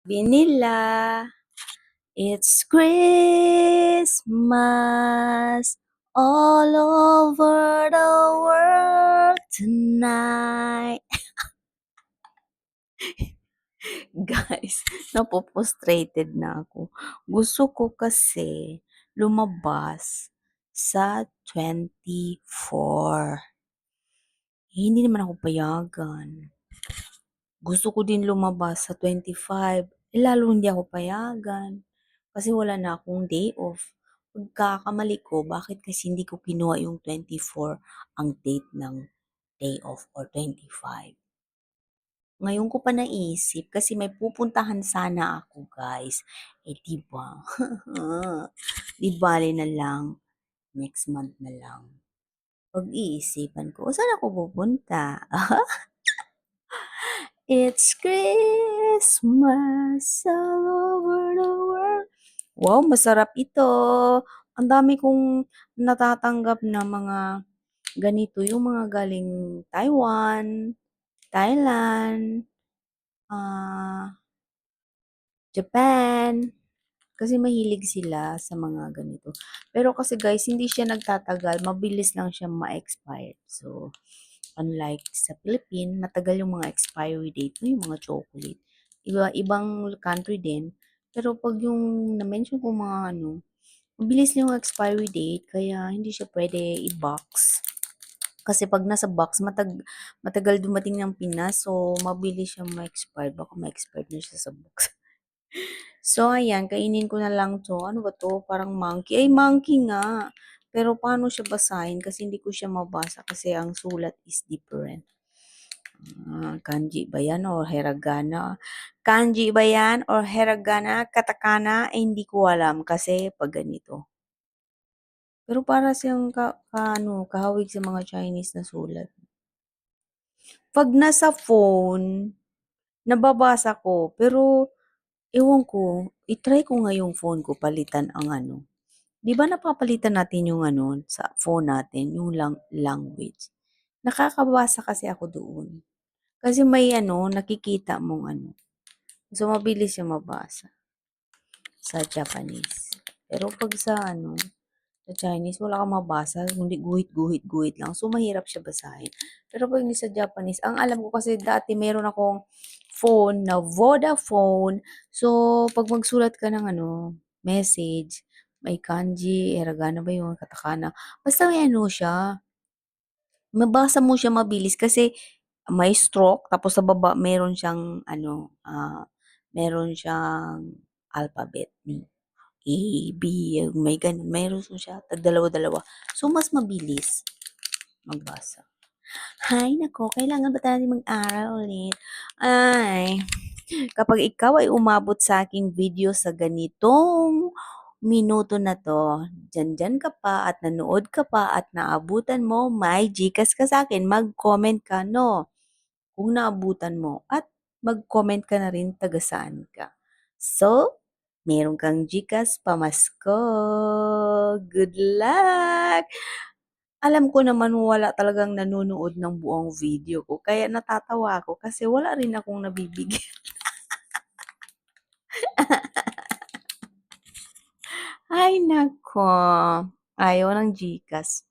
Vanilla, it's Christmas all over the world tonight. Guys, napo-frustrated na ako. Gusto ko kasi lumabas sa 24. Hindi naman ako payagan. Gusto ko din lumabas sa 25. Lalo hindi ako payagan. Kasi wala na akong day off. Pagkakamali ko, bakit kasi hindi ko kinuha yung 24 ang date ng day off or 25? Ngayon ko pa naisip kasi may pupuntahan sana ako, guys. Eh, diba? Di bale na lang. Next month na lang. Pag-iisipan ko, saan ako pupunta? It's Christmas all over the world. Wow, masarap ito. Ang dami kong natatanggap na mga ganito, yung mga galing Taiwan, Thailand, Japan. Kasi mahilig sila sa mga ganito. Pero kasi guys, hindi siya nagtatagal. Mabilis lang siya ma-expire. So, unlike sa Philippines, matagal yung mga expiry date mo, yung mga chocolate. Ibang country din. Pero pag yung na-mention ko mga mabilis yung expiry date, kaya hindi siya pwede i-box. Kasi pag nasa box, matagal dumating ng Pinas, so mabilis siyang ma-expire. Baka ma-expire na siya sa box. So, ayan, kainin ko na lang to. Ano ba to? Parang monkey. Ay, monkey nga. Pero paano siya basahin? Kasi hindi ko siya mabasa kasi ang sulat is different. Kanji ba yan or hiragana? Kanji ba yan or hiragana? Katakana? Eh, hindi ko alam kasi pag ganito. Pero para siyang kahawig sa mga Chinese na sulat. Pag nasa phone, nababasa ko. Pero, ewan ko, itry ko nga yung phone ko, palitan ang 'di ba napapalitan natin yung sa phone natin, yung language. Nakakabasa kasi ako doon. Kasi may nakikita mong so mabilis siya mabasa sa Japanese. Pero pag sa Chinese, wala kang mabasa, hindi guhit-guhit lang. So, mahirap siya basahin. Pero pag sa Japanese, ang alam ko kasi dati meron akong phone na Vodafone. So, pag magsulat ka ng message, may kanji, hiragana ba yun, katakana. Basta may siya, mabasa mo siya mabilis kasi may stroke, tapos sa baba meron siyang meron siyang alphabet. A, B, may ganun. Meron siya, dalawa-dalawa. So, mas mabilis magbasa. Hay, nako, kailangan ba natin mag-aral ulit? Ay, kapag ikaw ay umabot sa aking video sa ganitong minuto na to, dyan ka pa at nanood ka pa at naabutan mo, may Gcash ka sa akin, mag-comment ka, no? Kung naabutan mo at mag-comment ka na rin taga saan ka. So, meron kang Gcash pamasko. Good luck! Alam ko naman wala talagang nanonood ng buong video ko. Kaya natatawa ako kasi wala rin akong nabibigyan. Ay, nako. Ayaw ng Gcash.